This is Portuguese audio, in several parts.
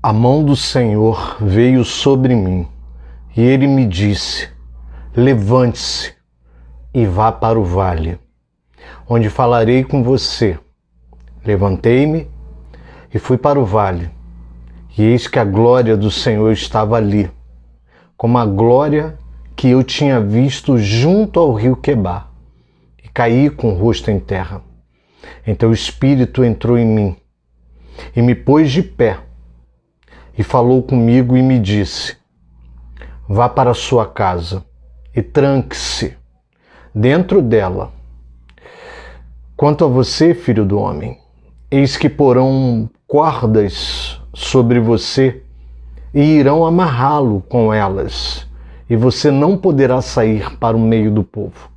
A mão do Senhor veio sobre mim, e ele me disse: levante-se e vá para o vale, onde falarei com você. Levantei-me e fui para o vale, e eis que a glória do Senhor estava ali, como a glória que eu tinha visto junto ao rio Quebar, e caí com o rosto em terra. Então o Espírito entrou em mim, e me pôs de pé, e falou comigo e me disse: vá para a sua casa e tranque-se dentro dela. Quanto a você, filho do homem, eis que porão cordas sobre você e irão amarrá-lo com elas, e você não poderá sair para o meio do povo.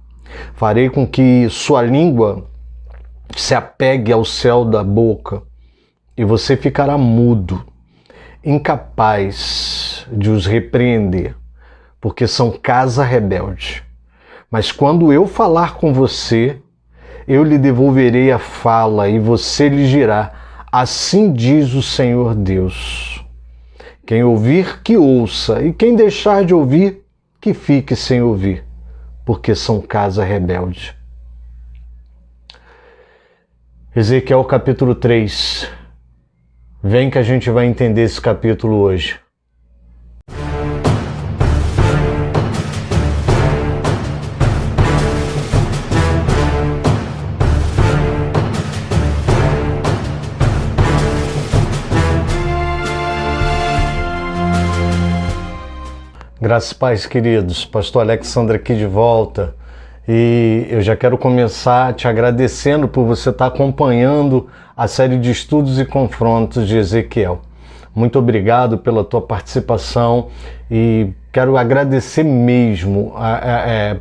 Farei com que sua língua se apegue ao céu da boca, e você ficará mudo, incapaz de os repreender, porque são casa rebelde. Mas quando eu falar com você, eu lhe devolverei a fala, e você lhe dirá: assim diz o Senhor Deus. Quem ouvir, que ouça, e quem deixar de ouvir, que fique sem ouvir, porque são casa rebelde. Ezequiel capítulo 3. Vem que a gente vai entender esse capítulo hoje. Graças e paz, queridos. Pastor Alexandre aqui de volta. E eu já quero começar te agradecendo por você estar acompanhando a série de estudos e confrontos de Ezequiel. Muito obrigado pela tua participação e quero agradecer mesmo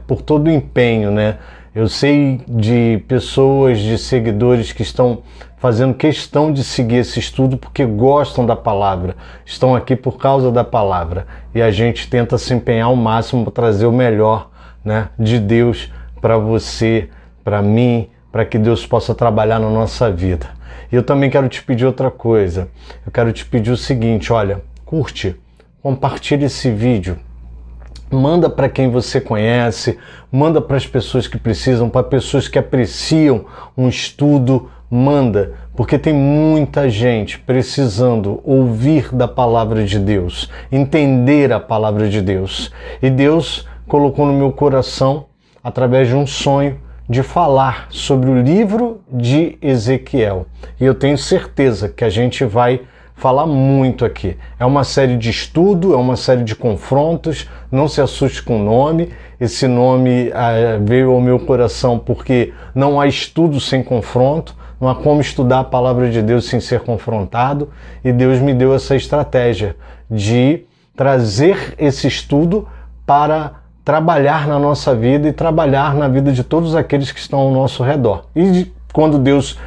por todo o empenho, né? Eu sei de pessoas, de seguidores que estão fazendo questão de seguir esse estudo porque gostam da palavra, estão aqui por causa da palavra, e a gente tenta se empenhar ao máximo para trazer o melhor, né, de Deus para você, para mim, para que Deus possa trabalhar na nossa vida. E eu também quero te pedir outra coisa. Eu quero te pedir o seguinte: olha, curte, compartilhe esse vídeo, manda para quem você conhece, manda para as pessoas que precisam, para pessoas que apreciam um estudo, manda, porque tem muita gente precisando ouvir da palavra de Deus, entender a palavra de Deus. E Deus colocou no meu coração, através de um sonho, de falar sobre o livro de Ezequiel. E eu tenho certeza que a gente vai falar muito aqui. É uma série de estudo, é uma série de confrontos. Não se assuste com o nome. Esse nome veio ao meu coração porque não há estudo sem confronto. Não há como estudar a palavra de Deus sem ser confrontado. E Deus me deu essa estratégia de trazer esse estudo para trabalhar na nossa vida e trabalhar na vida de todos aqueles que estão ao nosso redor. E quando Deus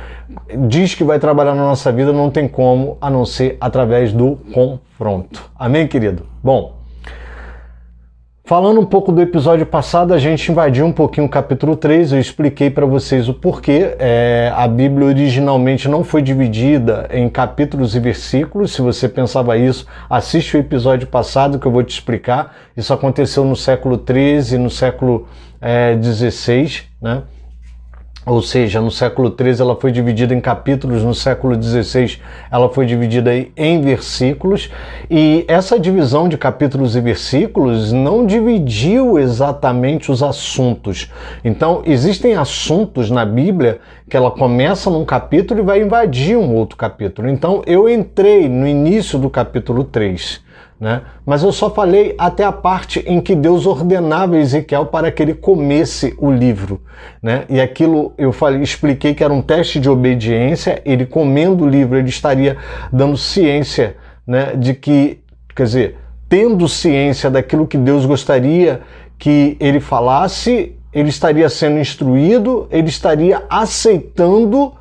diz que vai trabalhar na nossa vida, não tem como a não ser através do confronto. Amém, querido? Bom, falando um pouco do episódio passado, a gente invadiu um pouquinho o capítulo 3, eu expliquei para vocês o porquê. A Bíblia originalmente não foi dividida em capítulos e versículos. Se você pensava isso, assiste o episódio passado que eu vou te explicar. Isso aconteceu no século 13 e no século 16, né? Ou seja, no século 13 ela foi dividida em capítulos, no século 16 ela foi dividida em versículos, e essa divisão de capítulos e versículos não dividiu exatamente os assuntos. Então, existem assuntos na Bíblia que ela começa num capítulo e vai invadir um outro capítulo. Então, eu entrei no início do capítulo 3, né? Mas eu só falei até a parte em que Deus ordenava a Ezequiel para que ele comesse o livro, né? E aquilo eu expliquei que era um teste de obediência. Ele comendo o livro, ele estaria dando ciência, né, de que, quer dizer, tendo ciência daquilo que Deus gostaria que ele falasse, ele estaria sendo instruído, ele estaria aceitando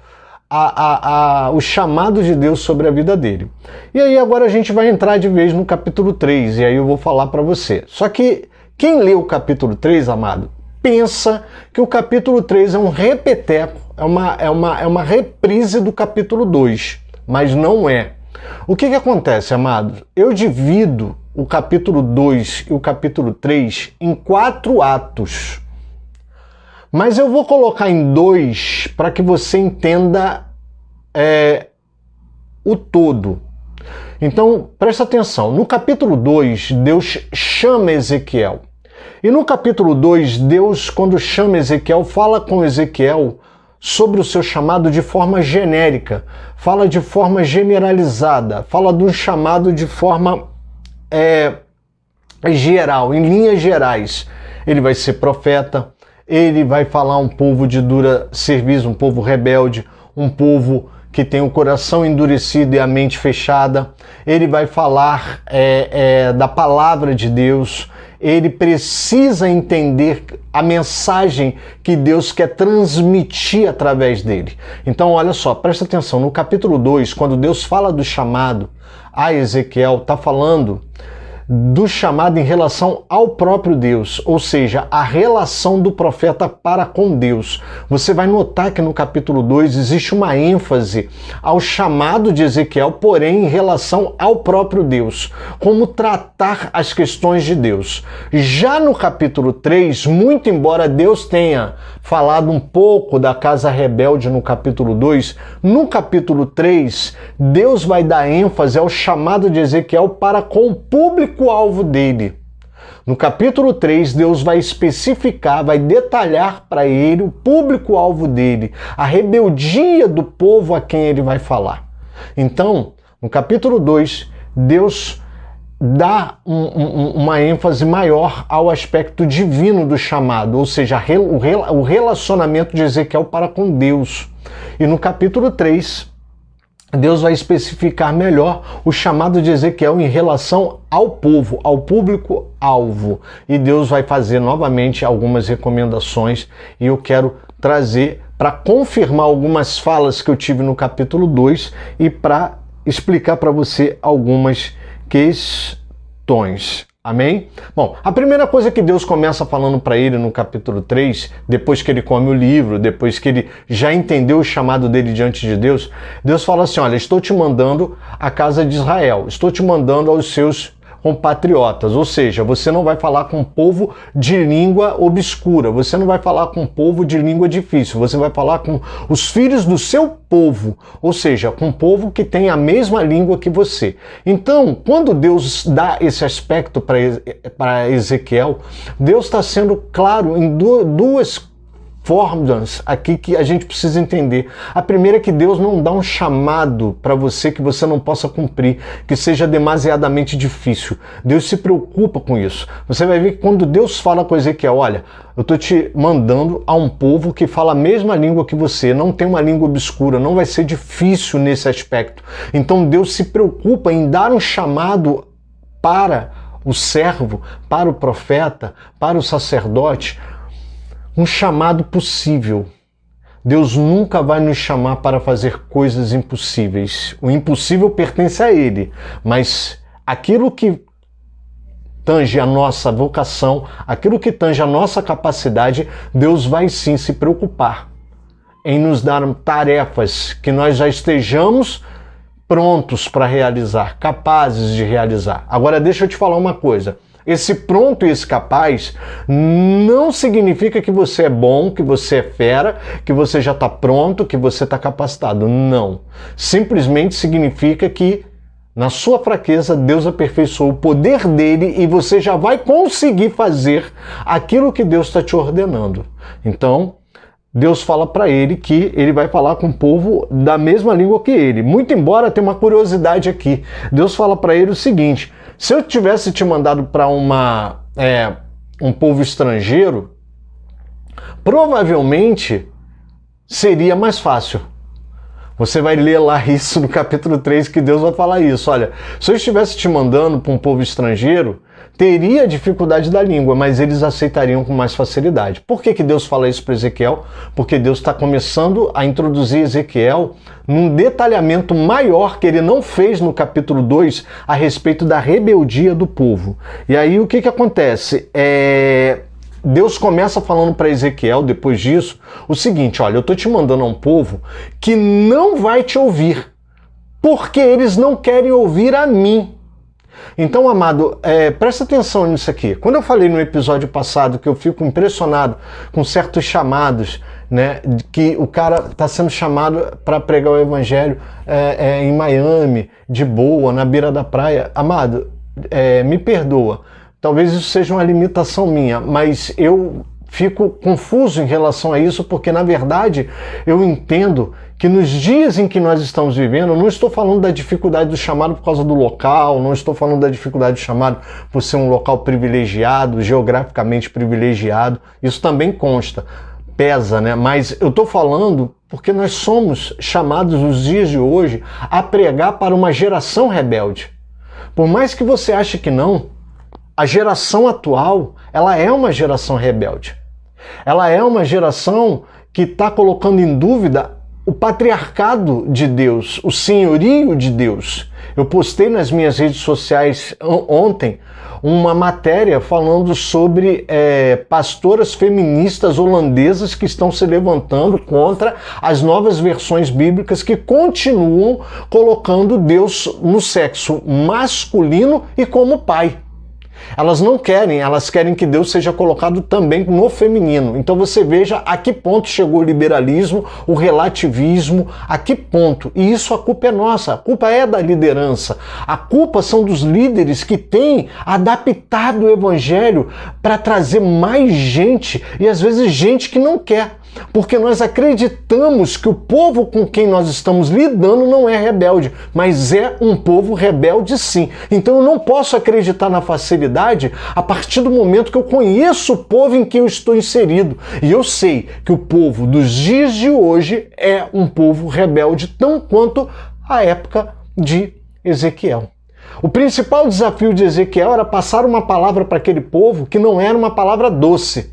o chamado de Deus sobre a vida dele. E aí agora a gente vai entrar de vez no capítulo 3, e aí eu vou falar para você. Só que quem lê o capítulo 3, amado, pensa que o capítulo 3 é um repeteco, é uma reprise do capítulo 2, mas não é. O que acontece, amados? Eu divido o capítulo 2 e o capítulo 3 em 4 atos. Mas eu vou colocar em 2 para que você entenda o todo. Então, presta atenção. No capítulo 2, Deus chama Ezequiel. E no capítulo 2, Deus, quando chama Ezequiel, fala com Ezequiel sobre o seu chamado de forma genérica, fala de forma generalizada, fala do chamado de forma geral, em linhas gerais. Ele vai ser profeta, ele vai falar um povo de dura serviço, um povo rebelde, um povo que tem o coração endurecido e a mente fechada. Ele vai falar da palavra de Deus. Ele precisa entender a mensagem que Deus quer transmitir através dele. Então, olha só, presta atenção. No capítulo 2, quando Deus fala do chamado a Ezequiel, está falando do chamado em relação ao próprio Deus, ou seja, a relação do profeta para com Deus. Você vai notar que no capítulo 2 existe uma ênfase ao chamado de Ezequiel, porém em relação ao próprio Deus, como tratar as questões de Deus. Já no capítulo 3, muito embora Deus tenha falado um pouco da casa rebelde no capítulo 2, no capítulo 3, Deus vai dar ênfase ao chamado de Ezequiel para com o público-alvo dele. No capítulo 3, Deus vai especificar, vai detalhar para ele o público-alvo dele, a rebeldia do povo a quem ele vai falar. Então, no capítulo 2, Deus dá uma ênfase maior ao aspecto divino do chamado, ou seja, o relacionamento de Ezequiel para com Deus. E no capítulo 3, Deus vai especificar melhor o chamado de Ezequiel em relação ao povo, ao público-alvo. E Deus vai fazer novamente algumas recomendações e eu quero trazer para confirmar algumas falas que eu tive no capítulo 2 e para explicar para você algumas questões. Amém? Bom, a primeira coisa que Deus começa falando para ele no capítulo 3, depois que ele come o livro, depois que ele já entendeu o chamado dele diante de Deus, Deus fala assim, olha, estou te mandando à casa de Israel, estou te mandando aos seus compatriotas, ou seja, você não vai falar com um povo de língua obscura, você não vai falar com um povo de língua difícil, você vai falar com os filhos do seu povo, ou seja, com um povo que tem a mesma língua que você. Então, quando Deus dá esse aspecto para Ezequiel, Deus está sendo claro em duas formas aqui que a gente precisa entender. A primeira é que Deus não dá um chamado para você que você não possa cumprir, que seja demasiadamente difícil. Deus se preocupa com isso. Você vai ver que quando Deus fala com Ezequiel, olha, eu estou te mandando a um povo que fala a mesma língua que você, não tem uma língua obscura, não vai ser difícil nesse aspecto. Então Deus se preocupa em dar um chamado para o servo, para o profeta, para o sacerdote, um chamado possível. Deus nunca vai nos chamar para fazer coisas impossíveis. O impossível pertence a Ele, mas aquilo que tange a nossa vocação, aquilo que tange a nossa capacidade, Deus vai sim se preocupar em nos dar tarefas que nós já estejamos prontos para realizar, capazes de realizar. Agora deixa eu te falar uma coisa. Esse pronto e esse capaz não significa que você é bom, que você é fera, que você já está pronto, que você está capacitado. Não. Simplesmente significa que na sua fraqueza Deus aperfeiçoou o poder dele e você já vai conseguir fazer aquilo que Deus está te ordenando. Então, Deus fala para ele que ele vai falar com o povo da mesma língua que ele. Muito embora tenha uma curiosidade aqui. Deus fala para ele o seguinte: se eu tivesse te mandado para um povo estrangeiro, provavelmente seria mais fácil. Você vai ler lá isso no capítulo 3, que Deus vai falar isso. Olha, se eu estivesse te mandando para um povo estrangeiro, teria dificuldade da língua, mas eles aceitariam com mais facilidade. Por que Deus fala isso para Ezequiel? Porque Deus está começando a introduzir Ezequiel num detalhamento maior que ele não fez no capítulo 2 a respeito da rebeldia do povo. E aí o que acontece? Deus começa falando para Ezequiel, depois disso, o seguinte: olha, eu estou te mandando a um povo que não vai te ouvir. porque eles não querem ouvir a mim. Então, amado, presta atenção nisso aqui. Quando eu falei no episódio passado que eu fico impressionado com certos chamados, né, que o cara está sendo chamado para pregar o evangelho em Miami, de boa, na beira da praia. Amado, me perdoa. Talvez isso seja uma limitação minha, mas eu fico confuso em relação a isso, porque, na verdade, eu entendo que nos dias em que nós estamos vivendo, eu não estou falando da dificuldade do chamado por causa do local, não estou falando da dificuldade do chamado por ser um local privilegiado, geograficamente privilegiado, isso também consta, pesa, né? Mas eu estou falando porque nós somos chamados nos dias de hoje a pregar para uma geração rebelde. Por mais que você ache que não, a geração atual, ela é uma geração rebelde. Ela é uma geração que está colocando em dúvida o patriarcado de Deus, o senhorio de Deus. Eu postei nas minhas redes sociais ontem uma matéria falando sobre pastoras feministas holandesas que estão se levantando contra as novas versões bíblicas que continuam colocando Deus no sexo masculino e como pai. Elas não querem, elas querem que Deus seja colocado também no feminino. Então você veja a que ponto chegou o liberalismo, o relativismo, a que ponto. E isso a culpa é nossa, a culpa é da liderança. A culpa são dos líderes que têm adaptado o evangelho para trazer mais gente e às vezes gente que não quer. Porque nós acreditamos que o povo com quem nós estamos lidando não é rebelde, mas é um povo rebelde sim. Então eu não posso acreditar na facilidade a partir do momento que eu conheço o povo em que eu estou inserido. E eu sei que o povo dos dias de hoje é um povo rebelde, tão quanto a época de Ezequiel. O principal desafio de Ezequiel era passar uma palavra para aquele povo que não era uma palavra doce.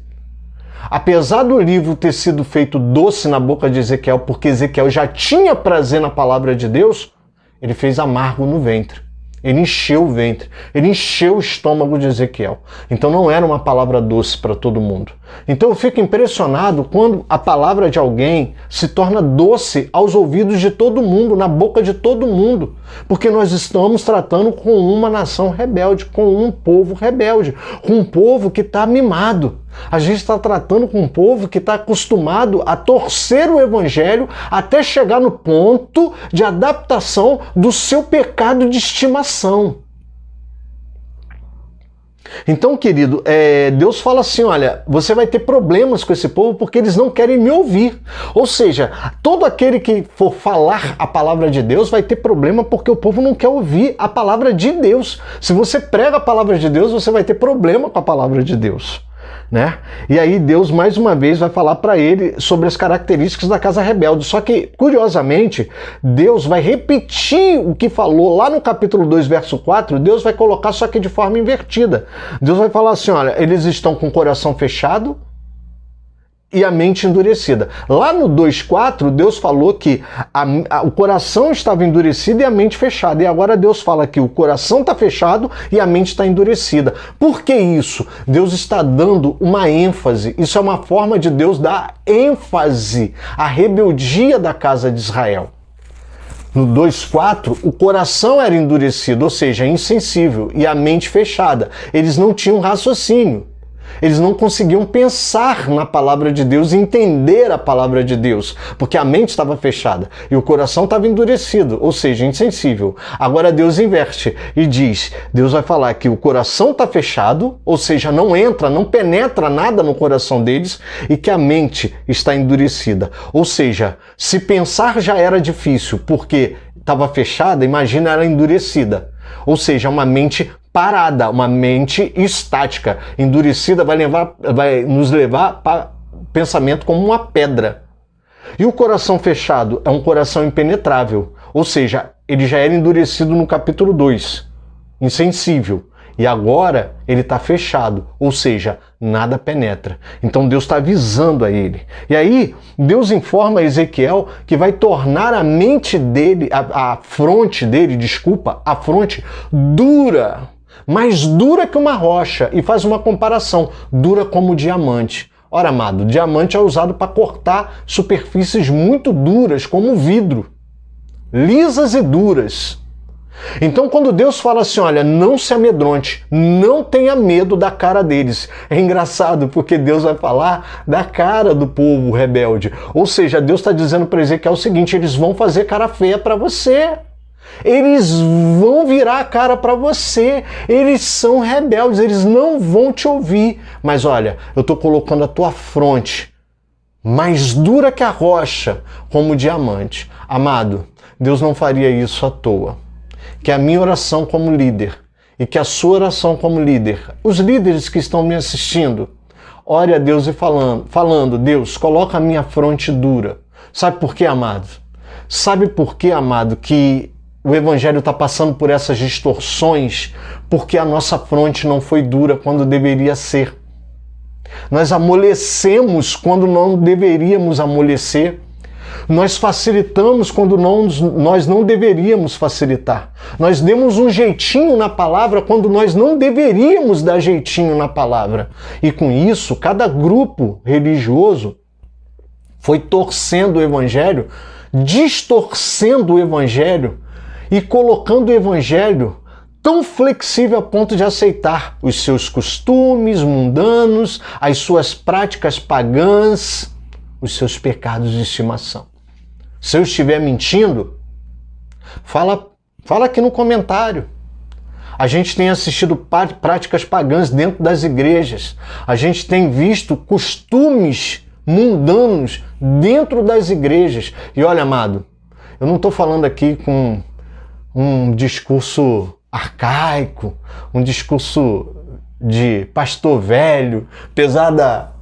Apesar do livro ter sido feito doce na boca de Ezequiel, porque Ezequiel já tinha prazer na palavra de Deus, ele fez amargo no ventre. Ele encheu o ventre, ele encheu o estômago de Ezequiel. Então não era uma palavra doce para todo mundo. Então eu fico impressionado quando a palavra de alguém se torna doce aos ouvidos de todo mundo, na boca de todo mundo. Porque nós estamos tratando com uma nação rebelde, com um povo rebelde, com um povo que está mimado. A gente está tratando com um povo que está acostumado a torcer o evangelho até chegar no ponto de adaptação do seu pecado de estimação. Então, querido, Deus fala assim, olha, você vai ter problemas com esse povo porque eles não querem me ouvir. Ou seja, todo aquele que for falar a palavra de Deus vai ter problema porque o povo não quer ouvir a palavra de Deus. Se você prega a palavra de Deus, você vai ter problema com a palavra de Deus. Né? E aí Deus mais uma vez vai falar para ele sobre as características da casa rebelde. Só que, curiosamente, Deus vai repetir o que falou lá no capítulo 2, verso 4, Deus vai colocar só que de forma invertida. Deus vai falar assim, olha, eles estão com o coração fechado e a mente endurecida. Lá no 2,4, Deus falou que o coração estava endurecido e a mente fechada. E agora Deus fala que o coração está fechado e a mente está endurecida. Por que isso? Deus está dando uma ênfase. Isso é uma forma de Deus dar ênfase à rebeldia da casa de Israel. No 2,4, o coração era endurecido, ou seja, insensível, e a mente fechada. Eles não tinham raciocínio. Eles não conseguiam pensar na palavra de Deus e entender a palavra de Deus, porque a mente estava fechada e o coração estava endurecido, ou seja, insensível. Agora Deus inverte e diz, Deus vai falar que o coração está fechado, ou seja, não entra, não penetra nada no coração deles, e que a mente está endurecida. Ou seja, se pensar já era difícil porque estava fechada, imagina ela endurecida. Ou seja, uma mente parada, uma mente estática. Endurecida vai nos levar para pensamento como uma pedra. E o coração fechado é um coração impenetrável. Ou seja, ele já era endurecido no capítulo 2, insensível. E agora ele está fechado, ou seja, nada penetra. Então Deus está avisando a ele. E aí Deus informa a Ezequiel que vai tornar a mente dele, a fronte dele, a fronte dura, mais dura que uma rocha. E faz uma comparação, dura como diamante. Ora, amado, diamante é usado para cortar superfícies muito duras, como vidro. lisas e duras. Então, quando Deus fala assim, olha, não se amedronte, não tenha medo da cara deles. É engraçado, porque Deus vai falar da cara do povo rebelde. Ou seja, Deus está dizendo para Ezequiel o seguinte, eles vão fazer cara feia para você. Eles vão virar a cara para você. Eles são rebeldes, eles não vão te ouvir. Mas olha, eu estou colocando a tua fronte mais dura que a rocha, como diamante. Amado, Deus não faria isso à toa. Que a minha oração como líder e que a sua oração como líder, os líderes que estão me assistindo, ore a Deus e falando, Deus, coloca a minha fronte dura. Sabe por quê, amado? Sabe por quê, amado, que o Evangelho está passando por essas distorções? Porque a nossa fronte não foi dura quando deveria ser. Nós amolecemos quando não deveríamos amolecer. Nós facilitamos quando nós não deveríamos facilitar. Nós demos um jeitinho na palavra quando nós não deveríamos dar jeitinho na palavra. E com isso, cada grupo religioso foi torcendo o Evangelho, distorcendo o Evangelho e colocando o Evangelho tão flexível a ponto de aceitar os seus costumes mundanos, as suas práticas pagãs, os seus pecados de estimação. Se eu estiver mentindo, fala aqui no comentário. A gente tem assistido práticas pagãs dentro das igrejas. A gente tem visto costumes mundanos dentro das igrejas. E olha, amado, eu não estou falando aqui com um discurso arcaico, um discurso de pastor velho, pesada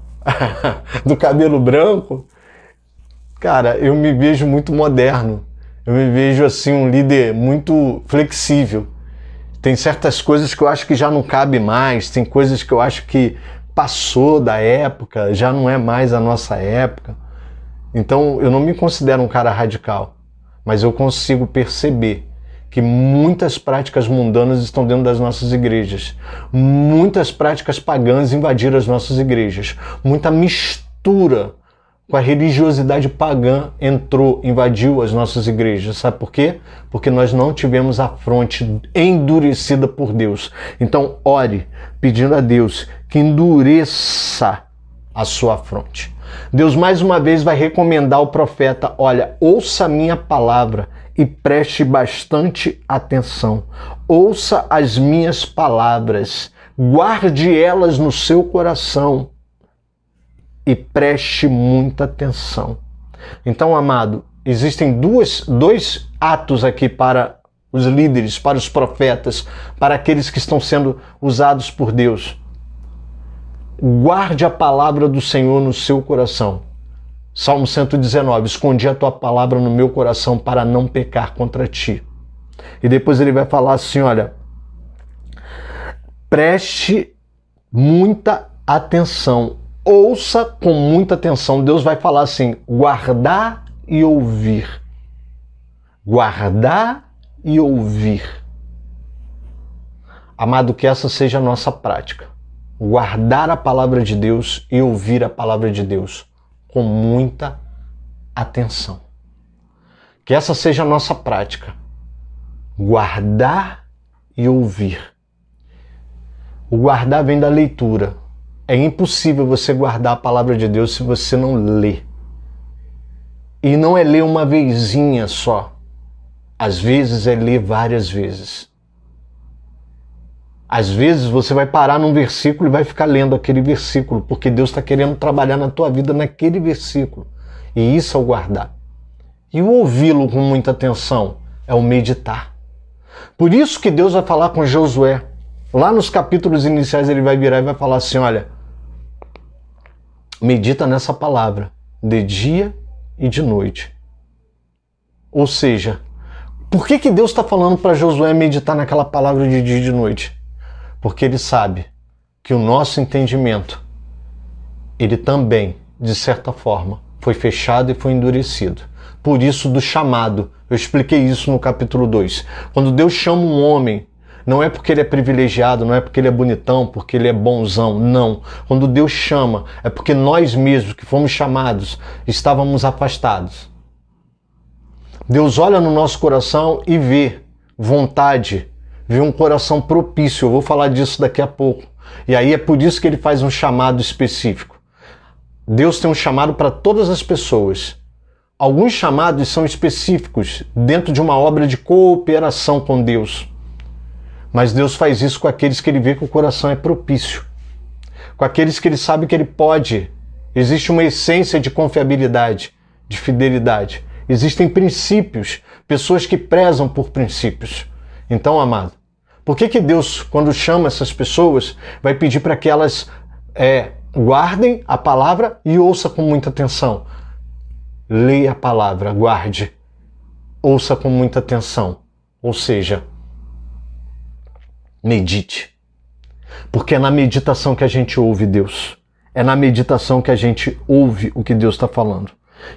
do cabelo branco. Cara, eu me vejo muito moderno. Eu me vejo assim um líder muito flexível. Tem certas coisas que eu acho que já não cabe mais, tem coisas que eu acho que passou da época, já não é mais a nossa época. Então eu não me considero um cara radical, mas eu consigo perceber que muitas práticas mundanas estão dentro das nossas igrejas. Muitas práticas pagãs invadiram as nossas igrejas. Muita mistura com a religiosidade pagã invadiu as nossas igrejas. Sabe por quê? Porque nós não tivemos a fronte endurecida por Deus. Então ore pedindo a Deus que endureça a sua fronte. Deus mais uma vez vai recomendar ao profeta, olha, ouça a minha palavra e preste bastante atenção. Ouça as minhas palavras, guarde elas no seu coração e preste muita atenção. Então, amado, existem dois atos aqui para os líderes, para os profetas, para aqueles que estão sendo usados por Deus. Guarde a palavra do Senhor no seu coração. Salmo 119, escondi a tua palavra no meu coração para não pecar contra ti. E depois ele vai falar assim, olha, preste muita atenção, ouça com muita atenção. Deus vai falar assim, guardar e ouvir. Guardar e ouvir. Amado, que essa seja a nossa prática. Guardar a palavra de Deus e ouvir a palavra de Deus com muita atenção. Que essa seja a nossa prática. Guardar e ouvir. O guardar vem da leitura. É impossível você guardar a palavra de Deus se você não lê. E não é ler uma vezinha só. Às vezes é ler várias vezes. Às vezes você vai parar num versículo e vai ficar lendo aquele versículo, porque Deus está querendo trabalhar na tua vida naquele versículo. E isso é o guardar. E o ouvi-lo com muita atenção é o meditar. Por isso que Deus vai falar com Josué. Lá nos capítulos iniciais ele vai virar e vai falar assim, olha, medita nessa palavra de dia e de noite. Ou seja, por que Deus está falando para Josué meditar naquela palavra de dia e de noite? Porque ele sabe que o nosso entendimento, ele também, de certa forma, foi fechado e foi endurecido. Por isso do chamado, eu expliquei isso no capítulo 2. Quando Deus chama um homem, não é porque ele é privilegiado, não é porque ele é bonitão, porque ele é bonzão, não. Quando Deus chama, é porque nós mesmos que fomos chamados, estávamos afastados. Deus olha no nosso coração e vê vontade, vê um coração propício. Eu vou falar disso daqui a pouco. E aí é por isso que ele faz um chamado específico. Deus tem um chamado para todas as pessoas. Alguns chamados são específicos dentro de uma obra de cooperação com Deus. Mas Deus faz isso com aqueles que ele vê que o coração é propício. Com aqueles que ele sabe que ele pode. Existe uma essência de confiabilidade, de fidelidade. Existem princípios, pessoas que prezam por princípios. Então, amado, por que Deus, quando chama essas pessoas, vai pedir para que elas guardem a palavra e ouça com muita atenção? Leia a palavra, guarde, ouça com muita atenção. Ou seja, medite. Porque é na meditação que a gente ouve Deus. É na meditação que a gente ouve o que Deus está falando.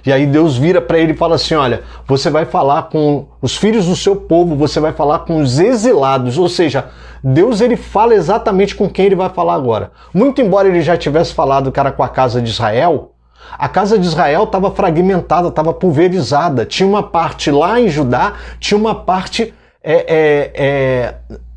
E aí Deus vira para ele e fala assim, olha, você vai falar com os filhos do seu povo, você vai falar com os exilados. Ou seja, Deus ele fala exatamente com quem ele vai falar agora. Muito embora ele já tivesse falado, cara, com a casa de Israel, a casa de Israel estava fragmentada, estava pulverizada. Tinha uma parte lá em Judá, tinha uma parte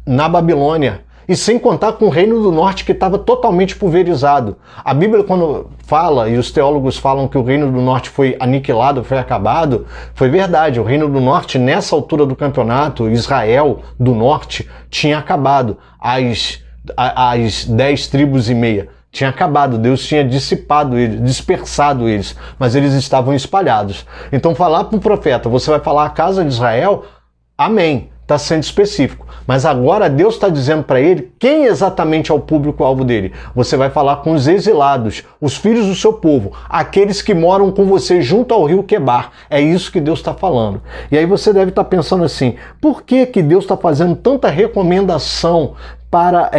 na Babilônia. E sem contar com o Reino do Norte que estava totalmente pulverizado. A Bíblia, quando fala, e os teólogos falam que o Reino do Norte foi aniquilado, foi acabado, foi verdade. O Reino do Norte, nessa altura do campeonato, Israel do Norte, tinha acabado. As 10 tribos e meia. Tinha acabado, Deus tinha dissipado eles, dispersado eles, mas eles estavam espalhados. Então falar para o profeta, você vai falar a casa de Israel, amém, está sendo específico. Mas agora Deus está dizendo para ele quem exatamente é o público-alvo dele. Você vai falar com os exilados, os filhos do seu povo, aqueles que moram com você junto ao rio Quebar. É isso que Deus está falando. E aí você deve estar pensando assim, por que Deus está fazendo tanta recomendação para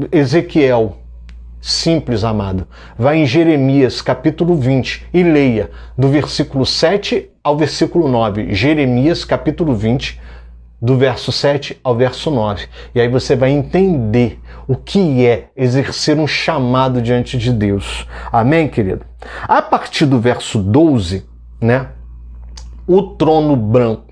Ezequiel? Simples, amado. Vai em Jeremias, capítulo 20, e leia do versículo 7 ao versículo 9. Jeremias, capítulo 20, do verso 7 ao verso 9. E aí você vai entender o que é exercer um chamado diante de Deus. Amém, querido? A partir do verso 12, né? O trono branco,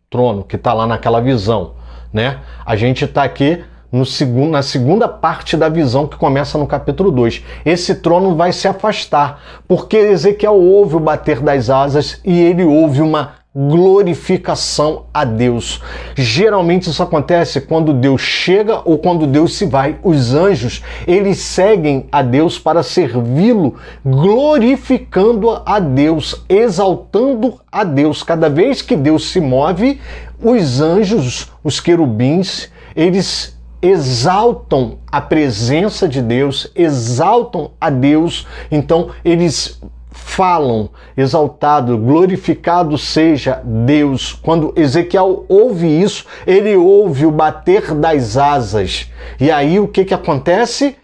trono que está lá naquela visão, né? A gente está aqui na segunda parte da visão que começa no capítulo 2. Esse trono vai se afastar, porque Ezequiel ouve o bater das asas e ele ouve uma glorificação a Deus. Geralmente isso acontece quando Deus chega ou quando Deus se vai. Os anjos, eles seguem a Deus para servi-lo, glorificando a Deus, exaltando a Deus. Cada vez que Deus se move, os anjos, os querubins, eles exaltam a presença de Deus, exaltam a Deus, então eles falam, exaltado, glorificado seja Deus. Quando Ezequiel ouve isso, ele ouve o bater das asas. E aí o que acontece?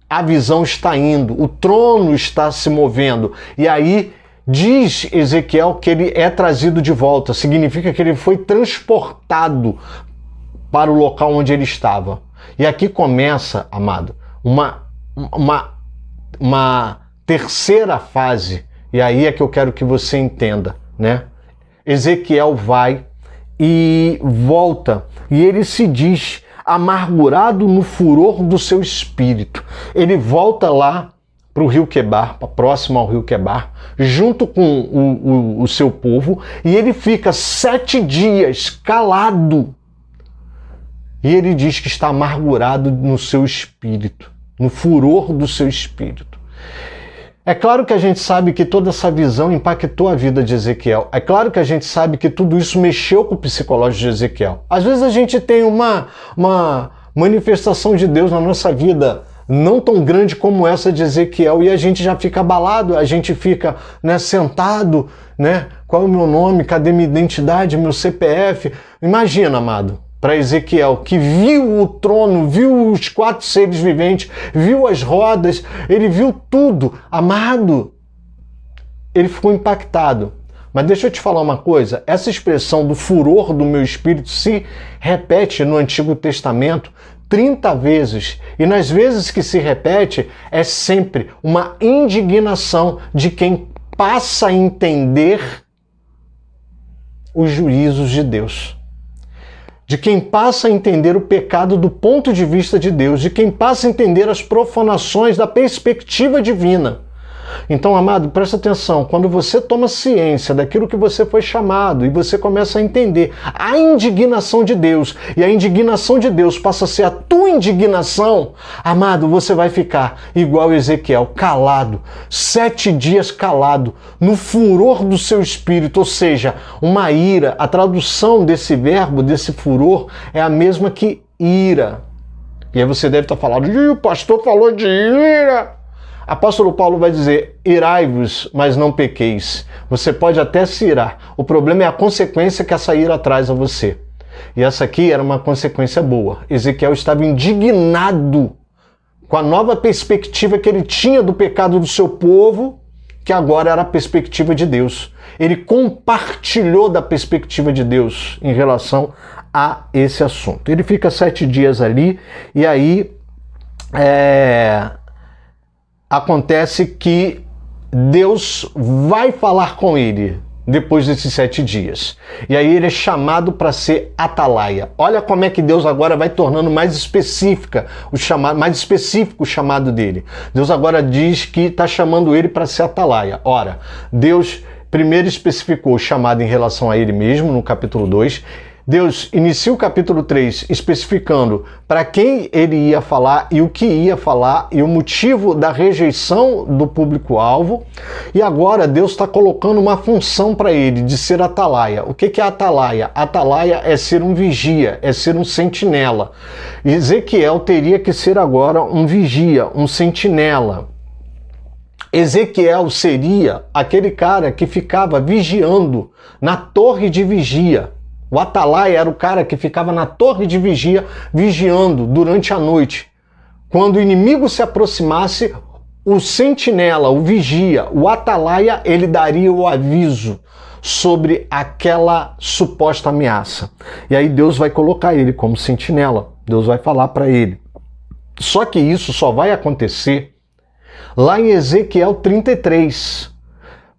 A visão está indo, o trono está se movendo. E aí diz Ezequiel que ele é trazido de volta, significa que ele foi transportado para o local onde ele estava. E aqui começa, amado, uma terceira fase, e aí é que eu quero que você entenda, né? Ezequiel vai e volta, e ele se diz amargurado no furor do seu espírito. Ele volta lá para o rio Quebar, próximo ao rio Quebar, junto com o seu povo, e ele fica 7 dias calado. E ele diz que está amargurado no seu espírito, no furor do seu espírito. É claro que a gente sabe que toda essa visão impactou a vida de Ezequiel. É claro que a gente sabe que tudo isso mexeu com o psicológico de Ezequiel. Às vezes a gente tem uma manifestação de Deus na nossa vida não tão grande como essa de Ezequiel e a gente já fica abalado, a gente fica, né, sentado, né? Qual é o meu nome? Cadê minha identidade? Meu CPF? Imagina, amado. Para Ezequiel, que viu o trono, viu os 4 seres viventes, viu as rodas, ele viu tudo. Amado, ele ficou impactado. Mas deixa eu te falar uma coisa, essa expressão do furor do meu espírito se repete no Antigo Testamento 30 vezes. E nas vezes que se repete, é sempre uma indignação de quem passa a entender os juízos de Deus. De quem passa a entender o pecado do ponto de vista de Deus, de quem passa a entender as profanações da perspectiva divina. Então, amado, presta atenção, quando você toma ciência daquilo que você foi chamado e você começa a entender a indignação de Deus, e a indignação de Deus passa a ser a tua indignação, amado, você vai ficar igual Ezequiel, calado, 7 dias calado, no furor do seu espírito, ou seja, uma ira. A tradução desse verbo, desse furor, é a mesma que ira. E aí você deve estar falando, o pastor falou de ira. Apóstolo Paulo vai dizer, irai-vos, mas não pequeis. Você pode até se irar. O problema é a consequência que essa ira traz a você. E essa aqui era uma consequência boa. Ezequiel estava indignado com a nova perspectiva que ele tinha do pecado do seu povo, que agora era a perspectiva de Deus. Ele compartilhou da perspectiva de Deus em relação a esse assunto. Ele fica 7 dias ali e aí acontece que Deus vai falar com ele depois desses 7 dias. E aí ele é chamado para ser atalaia. Olha como é que Deus agora vai tornando mais específico o chamado dele. Deus agora diz que está chamando ele para ser atalaia. Ora, Deus primeiro especificou o chamado em relação a ele mesmo, no capítulo 2. Deus inicia o capítulo 3 especificando para quem ele ia falar e o que ia falar e o motivo da rejeição do público-alvo. E agora Deus está colocando uma função para ele de ser atalaia. O que é atalaia? Atalaia é ser um vigia, é ser um sentinela. Ezequiel teria que ser agora um vigia, um sentinela. Ezequiel seria aquele cara que ficava vigiando na torre de vigia. O atalaia era o cara que ficava na torre de vigia, vigiando durante a noite. Quando o inimigo se aproximasse, o sentinela, o vigia, o atalaia, ele daria o aviso sobre aquela suposta ameaça. E aí Deus vai colocar ele como sentinela. Deus vai falar para ele. Só que isso só vai acontecer lá em Ezequiel 33.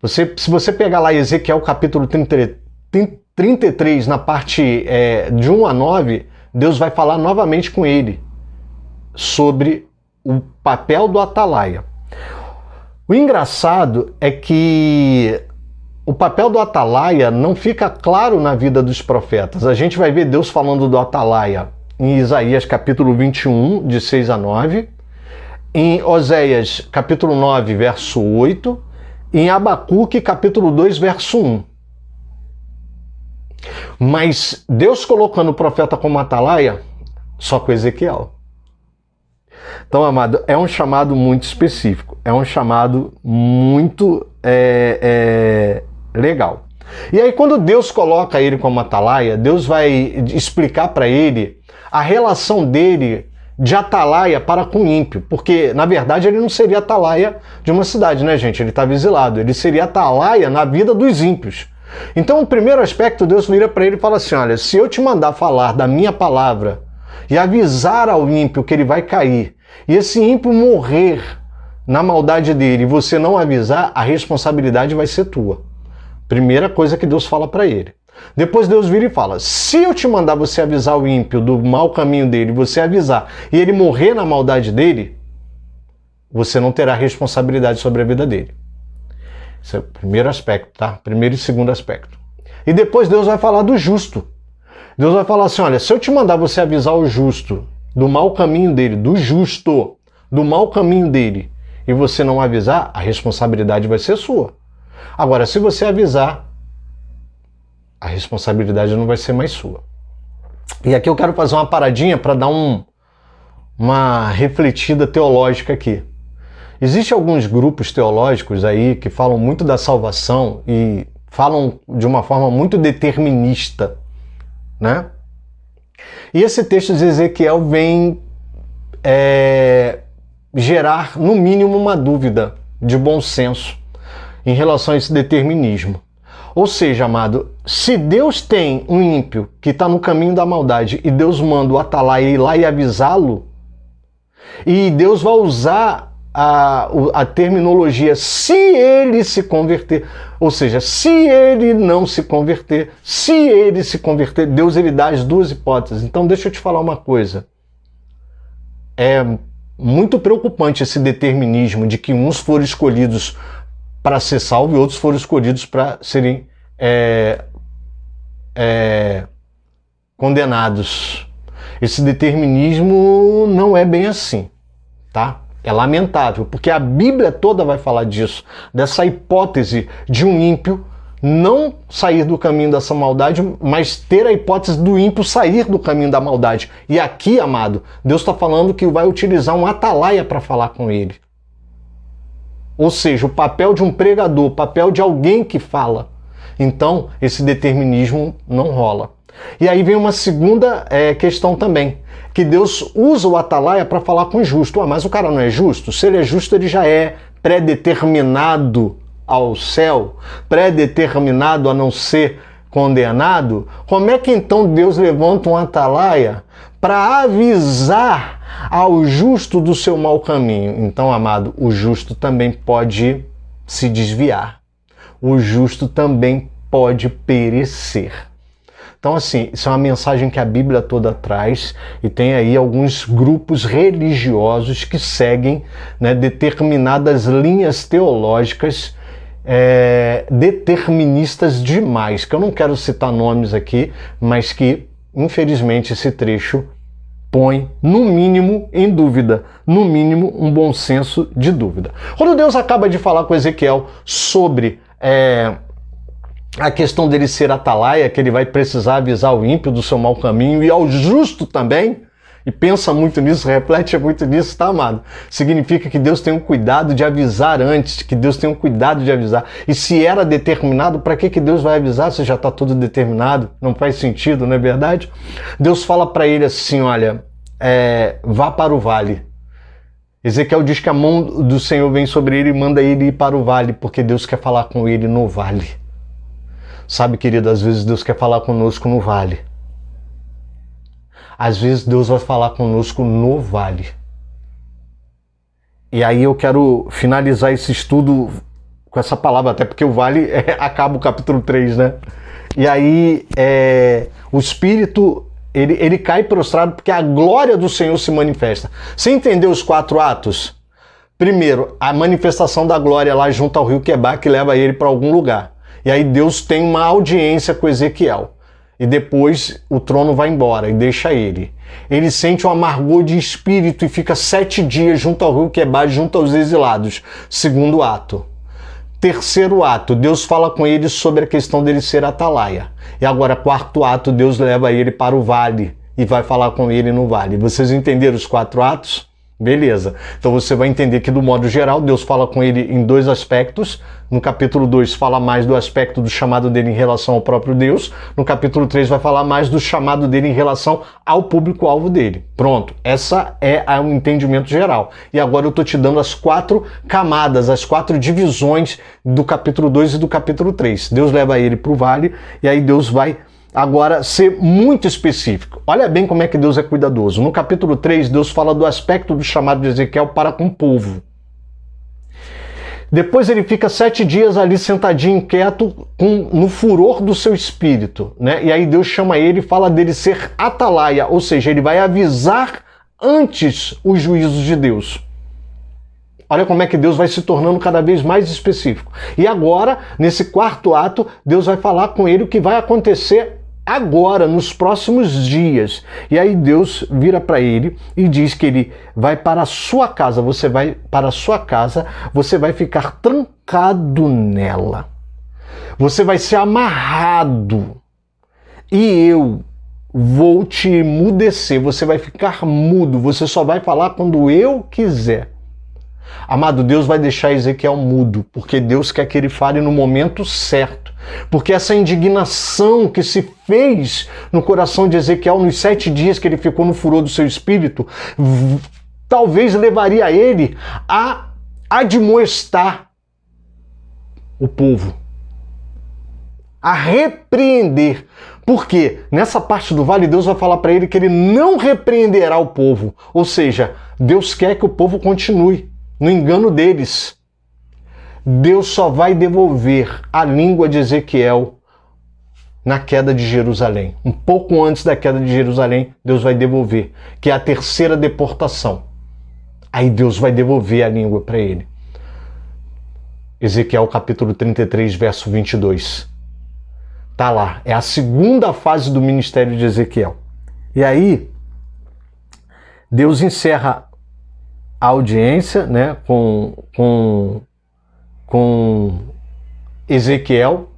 Se você pegar lá Ezequiel capítulo 33, na parte de 1 a 9, Deus vai falar novamente com ele sobre o papel do atalaia. O engraçado é que o papel do atalaia não fica claro na vida dos profetas. A gente vai ver Deus falando do atalaia em Isaías capítulo 21, de 6 a 9, em Oséias capítulo 9, verso 8, e em Abacuque capítulo 2, verso 1. Mas Deus colocando o profeta como atalaia só com Ezequiel. Então, amado, é um chamado muito específico, é um chamado muito legal. E aí, quando Deus coloca ele como atalaia, Deus vai explicar para ele a relação dele de atalaia para com ímpio, porque, na verdade, ele não seria atalaia de uma cidade, né, gente? Ele estava exilado, ele seria atalaia na vida dos ímpios. Então, o primeiro aspecto, Deus vira para ele e fala assim, olha, se eu te mandar falar da minha palavra e avisar ao ímpio que ele vai cair, e esse ímpio morrer na maldade dele e você não avisar, a responsabilidade vai ser tua. Primeira coisa que Deus fala para ele. Depois Deus vira e fala, se eu te mandar você avisar o ímpio do mau caminho dele, você avisar, e ele morrer na maldade dele, você não terá responsabilidade sobre a vida dele. Esse é o primeiro aspecto, tá? Primeiro e segundo aspecto. E depois Deus vai falar do justo. Deus vai falar assim, olha, se eu te mandar você avisar o justo do mau caminho dele, do justo, do mau caminho dele, e você não avisar, a responsabilidade vai ser sua. Agora, se você avisar, a responsabilidade não vai ser mais sua. E aqui eu quero fazer uma paradinha para dar uma refletida teológica aqui. Existem alguns grupos teológicos aí que falam muito da salvação e falam de uma forma muito determinista, né? E esse texto de Ezequiel vem gerar, no mínimo, uma dúvida de bom senso em relação a esse determinismo. Ou seja, amado, se Deus tem um ímpio que está no caminho da maldade e Deus manda o atalaia ir lá e avisá-lo, e Deus vai usar a terminologia se ele se converter, ou seja, se ele não se converter, se ele se converter, Deus ele dá as duas hipóteses. Então deixa eu te falar uma coisa. É muito preocupante esse determinismo de que uns foram escolhidos para ser salvos e outros foram escolhidos para serem condenados. Esse determinismo não é bem assim, tá? É lamentável, porque a Bíblia toda vai falar disso, dessa hipótese de um ímpio não sair do caminho dessa maldade, mas ter a hipótese do ímpio sair do caminho da maldade. E aqui, amado, Deus está falando que vai utilizar um atalaia para falar com ele. Ou seja, o papel de um pregador, o papel de alguém que fala. Então, esse determinismo não rola. E aí vem uma segunda questão também, que Deus usa o atalaia para falar com o justo. Mas o cara não é justo? Se ele é justo, ele já é predeterminado ao céu, predeterminado a não ser condenado. Como é que então Deus levanta um atalaia para avisar ao justo do seu mau caminho? Então, amado, o justo também pode se desviar. O justo também pode perecer. Então, assim, isso é uma mensagem que a Bíblia toda traz, e tem aí alguns grupos religiosos que seguem, né, determinadas linhas teológicas deterministas demais, que eu não quero citar nomes aqui, mas que, infelizmente, esse trecho põe, no mínimo, em dúvida, no mínimo, um bom senso de dúvida. Quando Deus acaba de falar com Ezequiel sobre a questão dele ser atalaia, que ele vai precisar avisar o ímpio do seu mau caminho e ao justo também, e pensa muito nisso, reflete muito nisso, tá, amado? Significa que Deus tem um cuidado de avisar antes, que Deus tem um cuidado de avisar. E se era determinado, para que Deus vai avisar se já está tudo determinado? Não faz sentido, não é verdade? Deus fala para ele assim, olha, vá para o vale. Ezequiel diz que a mão do Senhor vem sobre ele e manda ele ir para o vale, porque Deus quer falar com ele no vale. Sabe, querido, às vezes Deus quer falar conosco no vale. Às vezes Deus vai falar conosco no vale. E aí eu quero finalizar esse estudo com essa palavra, até porque o vale acaba o capítulo 3, né? E aí o Espírito, ele cai prostrado porque a glória do Senhor se manifesta. Você entendeu os 4 atos? Primeiro, a manifestação da glória lá junto ao rio Quebar, que leva ele para algum lugar. E aí Deus tem uma audiência com Ezequiel. E depois o trono vai embora e deixa ele. Ele sente um amargor de espírito e fica 7 dias junto ao rio Quebar, junto aos exilados. Segundo ato. Terceiro ato, Deus fala com ele sobre a questão dele ser atalaia. E agora, 4º ato, Deus leva ele para o vale e vai falar com ele no vale. Vocês entenderam os 4 atos? Beleza. Então você vai entender que, do modo geral, Deus fala com ele em 2 aspectos. No capítulo 2 fala mais do aspecto do chamado dele em relação ao próprio Deus. No capítulo 3 vai falar mais do chamado dele em relação ao público-alvo dele. Pronto. Essa é o entendimento geral. E agora eu estou te dando as 4 camadas, as 4 divisões do capítulo 2 e do capítulo 3. Deus leva ele para o vale e aí Deus vai agora ser muito específico. Olha bem como é que Deus é cuidadoso. No capítulo 3, Deus fala do aspecto do chamado de Ezequiel para com o povo. Depois ele fica 7 dias ali sentadinho, inquieto, no furor do seu espírito, né? E aí Deus chama ele e fala dele ser atalaia, ou seja, ele vai avisar antes os juízos de Deus. Olha como é que Deus vai se tornando cada vez mais específico. E agora, nesse 4º ato, Deus vai falar com ele o que vai acontecer agora, nos próximos dias. E aí Deus vira para ele e diz que ele vai para a sua casa, você vai para a sua casa, você vai ficar trancado nela. Você vai ser amarrado. E eu vou te emudecer, você vai ficar mudo, você só vai falar quando eu quiser. Amado, Deus vai deixar Ezequiel mudo, porque Deus quer que ele fale no momento certo. Porque essa indignação que se fez no coração de Ezequiel nos 7 dias que ele ficou no furor do seu espírito, talvez levaria ele a admoestar o povo, a repreender. Porque nessa parte do vale, Deus vai falar para ele que ele não repreenderá o povo. Ou seja, Deus quer que o povo continue. no engano deles. Deus só vai devolver a língua de Ezequiel na queda de Jerusalém. Um pouco antes da queda de Jerusalém, Deus vai devolver, que é a terceira deportação. Aí Deus vai devolver a língua para ele. Ezequiel capítulo 33, verso 22. Tá lá, é a segunda fase do ministério de Ezequiel. E aí, Deus encerra a audiência, né, com Ezequiel,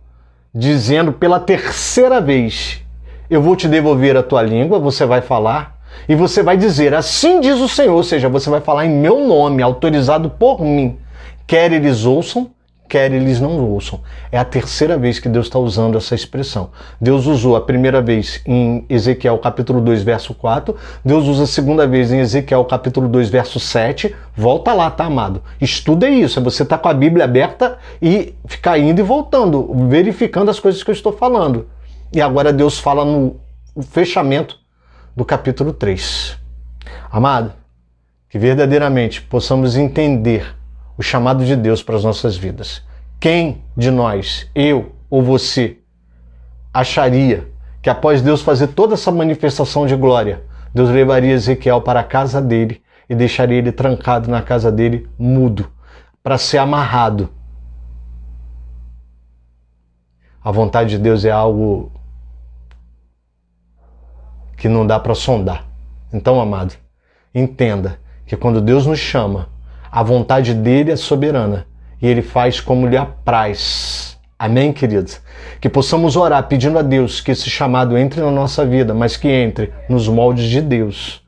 dizendo pela terceira vez: eu vou te devolver a tua língua, você vai falar, e você vai dizer, assim diz o Senhor, ou seja, você vai falar em meu nome, autorizado por mim, quer eles ouçam, quer eles não ouçam. É a terceira vez que Deus está usando essa expressão. Deus usou a primeira vez em Ezequiel capítulo 2, verso 4, Deus usa a segunda vez em Ezequiel capítulo 2, verso 7, volta lá, tá, amado? Estuda isso, é você tá com a Bíblia aberta e ficar indo e voltando, verificando as coisas que eu estou falando. E agora Deus fala no fechamento do capítulo 3. Amado, que verdadeiramente possamos entender o chamado de Deus para as nossas vidas. Quem de nós, eu ou você, acharia que após Deus fazer toda essa manifestação de glória, Deus levaria Ezequiel para a casa dele e deixaria ele trancado na casa dele, mudo, para ser amarrado? A vontade de Deus é algo que não dá para sondar. Então, amado, entenda que quando Deus nos chama, a vontade dele é soberana e ele faz como lhe apraz. Amém, queridos? Que possamos orar pedindo a Deus que esse chamado entre na nossa vida, mas que entre nos moldes de Deus.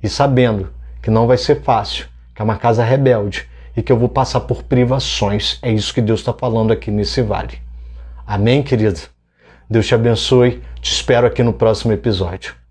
E sabendo que não vai ser fácil, que é uma casa rebelde e que eu vou passar por privações. É isso que Deus está falando aqui nesse vale. Amém, querido? Deus te abençoe. Te espero aqui no próximo episódio.